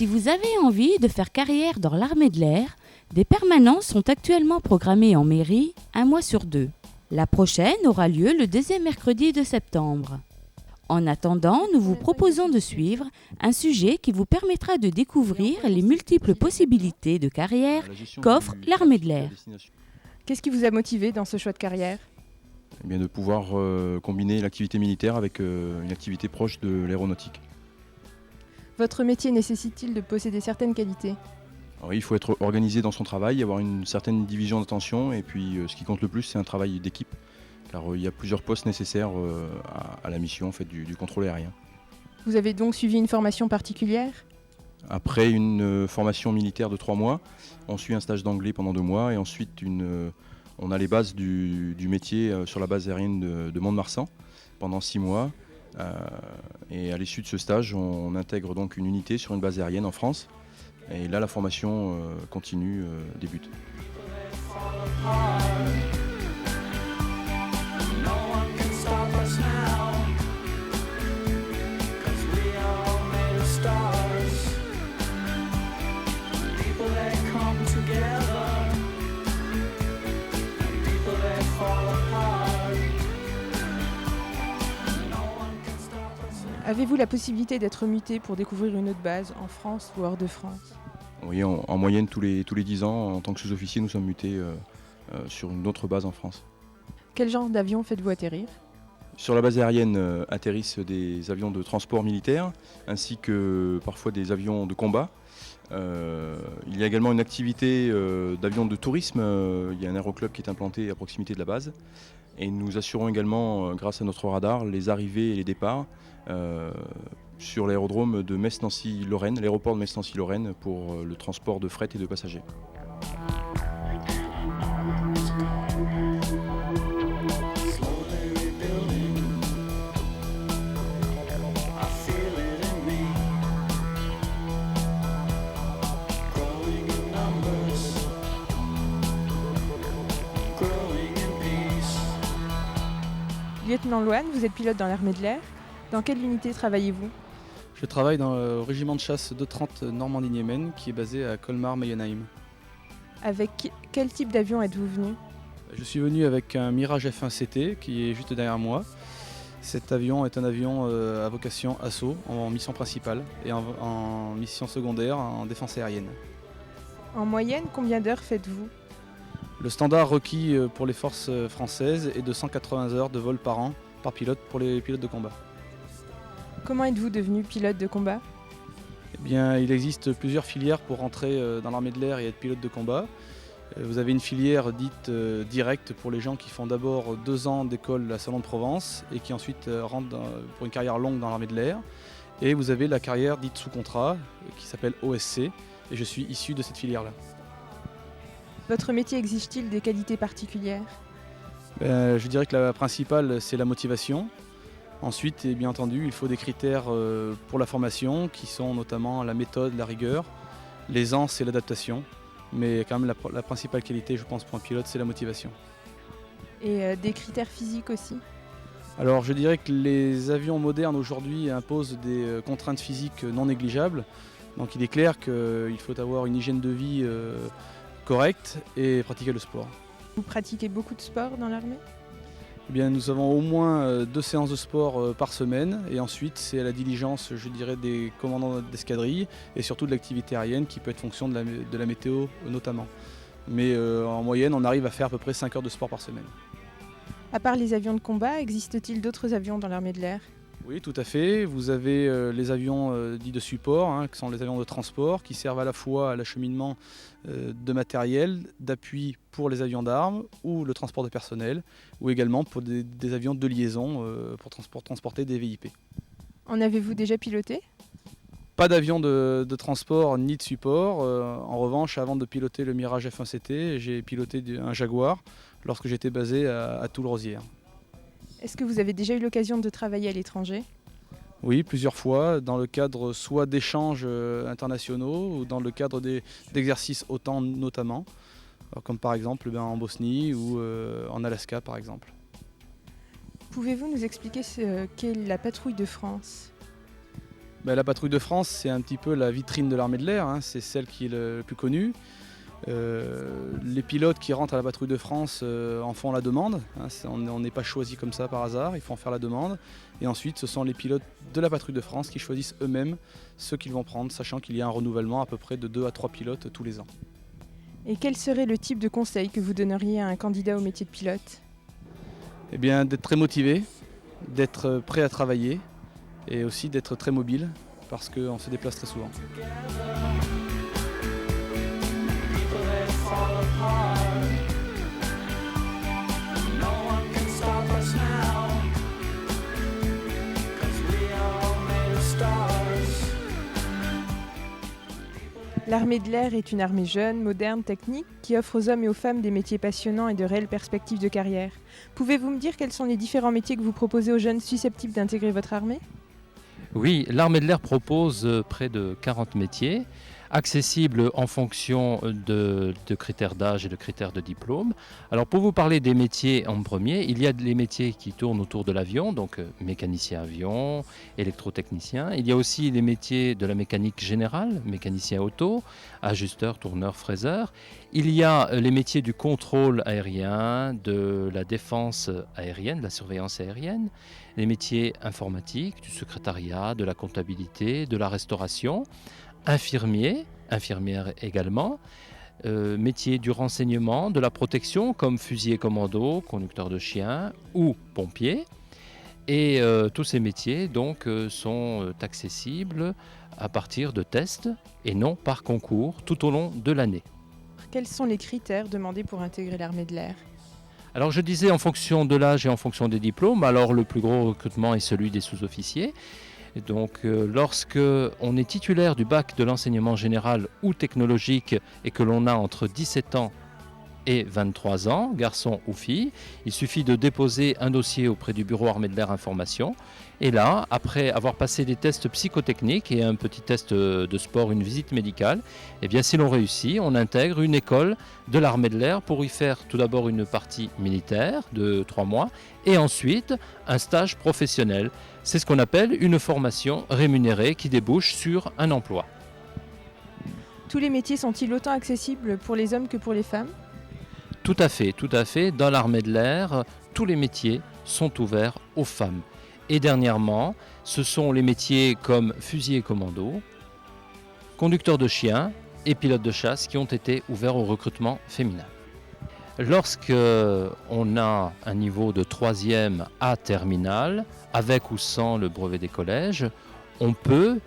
Si vous avez envie de faire carrière dans l'armée de l'air, des permanences sont actuellement programmées en mairie 1 mois sur 2. La prochaine aura lieu le deuxième mercredi de septembre. En attendant, nous vous proposons de suivre un sujet qui vous permettra de découvrir les multiples possibilités de carrière qu'offre l'armée de l'air. Qu'est-ce qui vous a motivé dans ce choix de carrière ? Eh bien, de pouvoir combiner l'activité militaire avec une activité proche de l'aéronautique. Votre métier nécessite-t-il de posséder certaines qualités ? Alors, il faut être organisé dans son travail, avoir une certaine division d'attention et puis ce qui compte le plus c'est un travail d'équipe car il y a plusieurs postes nécessaires à la mission en fait, du contrôle aérien. Vous avez donc suivi une formation particulière ? Après une formation militaire de 3 mois, on suit un stage d'anglais pendant 2 mois et ensuite on a les bases du métier sur la base aérienne de Mont-de-Marsan pendant 6 mois. Et à l'issue de ce stage, on intègre donc une unité sur une base aérienne en France. Et là, la formation continue, débute. Avez-vous la possibilité d'être muté pour découvrir une autre base en France ou hors de France ? Oui, en moyenne, tous les 10 ans, en tant que sous-officier, nous sommes mutés sur une autre base en France. Quel genre d'avion faites-vous atterrir ? Sur la base aérienne atterrissent des avions de transport militaire, ainsi que parfois des avions de combat. Il y a également une activité d'avions de tourisme. Il y a un aéroclub qui est implanté à proximité de la base. Et nous assurons également, grâce à notre radar, les arrivées et les départs sur l'aérodrome de Metz-Nancy-Lorraine, l'aéroport de Metz-Nancy-Lorraine pour le transport de fret et de passagers. Lieutenant Loane, vous êtes pilote dans l'armée de l'air. Dans quelle unité travaillez-vous ? Je travaille dans le régiment de chasse 230 Normandie-Niemen qui est basé à Colmar-Meyenheim. Avec quel type d'avion êtes-vous venu ? Je suis venu avec un Mirage F1 CT qui est juste derrière moi. Cet avion est un avion à vocation assaut en mission principale et en mission secondaire en défense aérienne. En moyenne, combien d'heures faites-vous ? Le standard requis pour les forces françaises est de 180 heures de vol par an par pilote pour les pilotes de combat. Comment êtes-vous devenu pilote de combat ? Eh bien, il existe plusieurs filières pour rentrer dans l'armée de l'air et être pilote de combat. Vous avez une filière dite directe pour les gens qui font d'abord 2 ans d'école à Salon-de-Provence et qui ensuite rentrent pour une carrière longue dans l'armée de l'air. Et vous avez la carrière dite sous contrat qui s'appelle OSC et je suis issu de cette filière-là. Votre métier exige-t-il des qualités particulières ? Je dirais que la principale, c'est la motivation. Ensuite, et bien entendu, il faut des critères pour la formation qui sont notamment la méthode, la rigueur, l'aisance et l'adaptation. Mais quand même, la principale qualité, je pense, pour un pilote, c'est la motivation. Et des critères physiques aussi ? Alors, je dirais que les avions modernes aujourd'hui imposent des contraintes physiques non négligeables. Donc, il est clair qu'il faut avoir une hygiène de vie correcte et pratiquer le sport. Vous pratiquez beaucoup de sport dans l'armée ? Eh bien, nous avons au moins 2 séances de sport par semaine et ensuite c'est à la diligence, je dirais, des commandants d'escadrille et surtout de l'activité aérienne qui peut être fonction de la météo notamment. Mais en moyenne, on arrive à faire à peu près 5 heures de sport par semaine. À part les avions de combat, existe-t-il d'autres avions dans l'armée de l'air ? Oui, tout à fait. Vous avez les avions dits de support, qui sont les avions de transport, qui servent à la fois à l'acheminement de matériel, d'appui pour les avions d'armes ou le transport de personnel, ou également pour des avions de liaison pour transporter des VIP. En avez-vous déjà piloté ? Pas d'avion de transport ni de support. En revanche, avant de piloter le Mirage F1 CT, j'ai piloté un Jaguar lorsque j'étais basé à Toul-Rosières. Est-ce que vous avez déjà eu l'occasion de travailler à l'étranger ? Oui, plusieurs fois, dans le cadre soit d'échanges internationaux ou dans le cadre d'exercices OTAN notamment, comme par exemple en Bosnie ou en Alaska par exemple. Pouvez-vous nous expliquer ce qu'est la patrouille de France ? La patrouille de France, c'est un petit peu la vitrine de l'armée de l'air, hein, c'est celle qui est le plus connue. Les pilotes qui rentrent à la patrouille de France en font la demande, hein, on n'est pas choisi comme ça par hasard, il faut en faire la demande. Et ensuite, ce sont les pilotes de la patrouille de France qui choisissent eux-mêmes ceux qu'ils vont prendre, sachant qu'il y a un renouvellement à peu près de 2 à 3 pilotes tous les ans. Et quel serait le type de conseil que vous donneriez à un candidat au métier de pilote? Eh bien, d'être très motivé, d'être prêt à travailler et aussi d'être très mobile parce qu'on se déplace très souvent. L'armée de l'air est une armée jeune, moderne, technique, qui offre aux hommes et aux femmes des métiers passionnants et de réelles perspectives de carrière. Pouvez-vous me dire quels sont les différents métiers que vous proposez aux jeunes susceptibles d'intégrer votre armée? Oui, l'armée de l'air propose près de 40 métiers, accessibles en fonction de critères d'âge et de critères de diplôme. Alors pour vous parler des métiers en premier, il y a les métiers qui tournent autour de l'avion, donc mécanicien avion, électrotechnicien. Il y a aussi les métiers de la mécanique générale, mécanicien auto, ajusteur, tourneur, fraiseur. Il y a les métiers du contrôle aérien, de la défense aérienne, de la surveillance aérienne, les métiers informatiques, du secrétariat, de la comptabilité, de la restauration, infirmier, infirmière également, métiers du renseignement, de la protection comme fusilier commando, conducteur de chien ou pompier. Et tous ces métiers donc sont accessibles à partir de tests et non par concours tout au long de l'année. Quels sont les critères demandés pour intégrer l'armée de l'air? Alors je disais en fonction de l'âge et en fonction des diplômes, alors le plus gros recrutement est celui des sous-officiers. Et donc lorsque on est titulaire du bac de l'enseignement général ou technologique et que l'on a entre 17 ans et 23 ans, garçon ou fille, il suffit de déposer un dossier auprès du bureau armée de l'air information. Et là, après avoir passé des tests psychotechniques et un petit test de sport, une visite médicale, eh bien, si l'on réussit, on intègre une école de l'armée de l'air pour y faire tout d'abord une partie militaire de 3 mois et ensuite un stage professionnel. C'est ce qu'on appelle une formation rémunérée qui débouche sur un emploi. Tous les métiers sont-ils autant accessibles pour les hommes que pour les femmes? Tout à fait, tout à fait. Dans l'armée de l'air, tous les métiers sont ouverts aux femmes. Et dernièrement, ce sont les métiers comme fusilier commando, conducteur de chien et pilote de chasse qui ont été ouverts au recrutement féminin. Lorsque on a un niveau de 3e à terminale, avec ou sans le brevet des collèges, on peut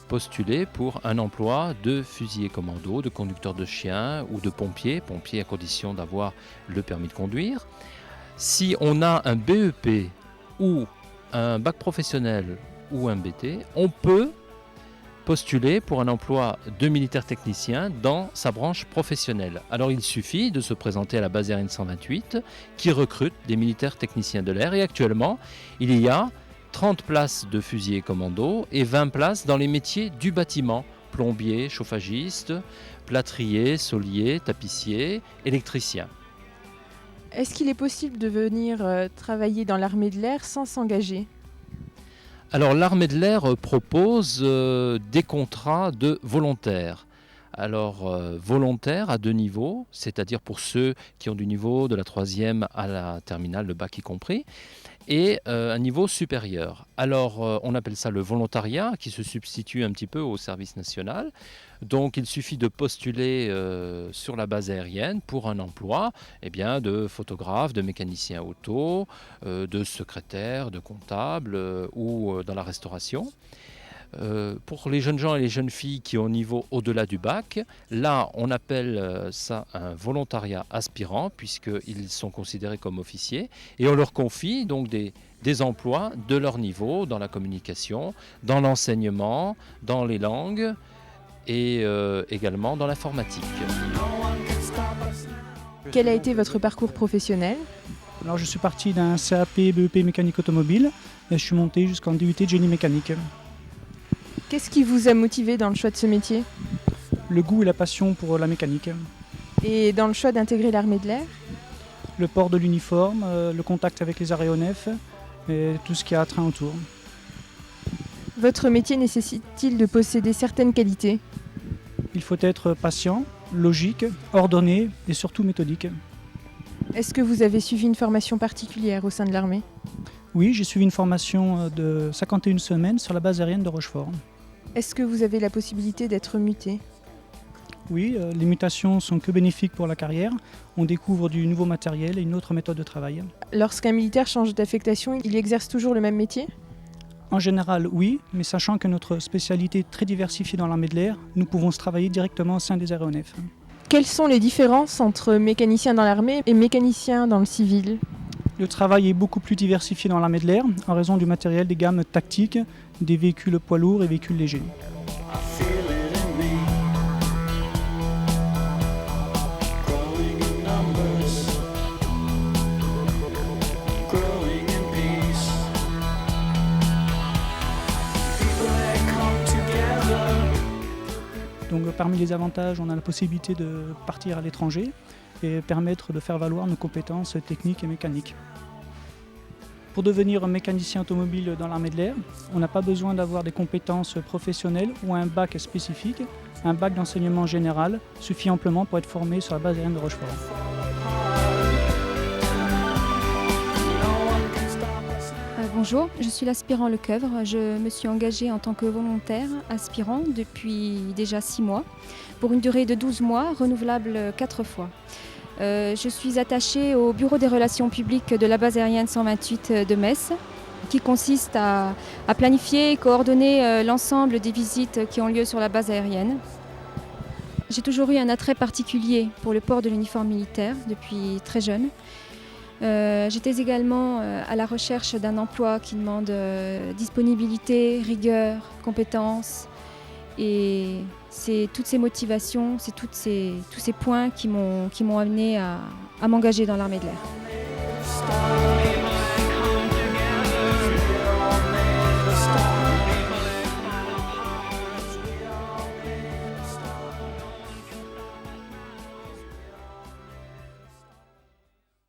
postuler pour un emploi de fusilier commando, de conducteur de chien ou de pompier à condition d'avoir le permis de conduire. Si on a un BEP ou un bac professionnel ou un BT, on peut postuler pour un emploi de militaire technicien dans sa branche professionnelle. Alors il suffit de se présenter à la base aérienne 128 qui recrute des militaires techniciens de l'air et actuellement il y a 30 places de fusilier commando et 20 places dans les métiers du bâtiment, plombier, chauffagiste, plâtrier, solier, tapissier, électricien. Est-ce qu'il est possible de venir travailler dans l'armée de l'air sans s'engager? Alors l'armée de l'air propose des contrats de volontaires. Alors volontaires à 2 niveaux, c'est-à-dire pour ceux qui ont du niveau de la 3e à la terminale, le bac y compris, et un niveau supérieur. Alors on appelle ça le volontariat qui se substitue un petit peu au service national. Donc il suffit de postuler sur la base aérienne pour un emploi de photographe, de mécanicien auto, de secrétaire, de comptable ou dans la restauration. Pour les jeunes gens et les jeunes filles qui ont un niveau au-delà du bac, là on appelle ça un volontariat aspirant puisqu'ils sont considérés comme officiers et on leur confie donc des emplois de leur niveau dans la communication, dans l'enseignement, dans les langues et également dans l'informatique. Quel a été votre parcours professionnel? Alors je suis parti d'un CAP BEP mécanique automobile et je suis monté jusqu'en DUT de génie mécanique. Qu'est-ce qui vous a motivé dans le choix de ce métier? Le goût et la passion pour la mécanique. Et dans le choix d'intégrer l'armée de l'air? Le port de l'uniforme, le contact avec les aéronefs et tout ce qui a trait autour. Votre métier nécessite-t-il de posséder certaines qualités ? Il faut être patient, logique, ordonné et surtout méthodique. Est-ce que vous avez suivi une formation particulière au sein de l'armée ? Oui, j'ai suivi une formation de 51 semaines sur la base aérienne de Rochefort. Est-ce que vous avez la possibilité d'être muté ? Oui, les mutations sont que bénéfiques pour la carrière. On découvre du nouveau matériel et une autre méthode de travail. Lorsqu'un militaire change d'affectation, il exerce toujours le même métier ? En général, oui, mais sachant que notre spécialité est très diversifiée dans l'armée de l'air, nous pouvons travailler directement au sein des aéronefs. Quelles sont les différences entre mécaniciens dans l'armée et mécaniciens dans le civil ? Le travail est beaucoup plus diversifié dans l'armée de l'air en raison du matériel des gammes tactiques, des véhicules poids lourds et véhicules légers. Donc parmi les avantages, on a la possibilité de partir à l'étranger et permettre de faire valoir nos compétences techniques et mécaniques. Pour devenir mécanicien automobile dans l'armée de l'air, on n'a pas besoin d'avoir des compétences professionnelles ou un bac spécifique. Un bac d'enseignement général suffit amplement pour être formé sur la base aérienne de Rochefort. Bonjour, je suis l'aspirant Lecoeuvre. Je me suis engagée en tant que volontaire aspirant depuis déjà 6 mois, pour une durée de 12 mois, renouvelable 4 fois. Je suis attachée au bureau des relations publiques de la base aérienne 128 de Metz, qui consiste à planifier et coordonner l'ensemble des visites qui ont lieu sur la base aérienne. J'ai toujours eu un attrait particulier pour le port de l'uniforme militaire depuis très jeune. J'étais également à la recherche d'un emploi qui demande disponibilité, rigueur, compétences. Et c'est toutes ces motivations, c'est tous ces points qui m'ont amené à m'engager dans l'armée de l'air.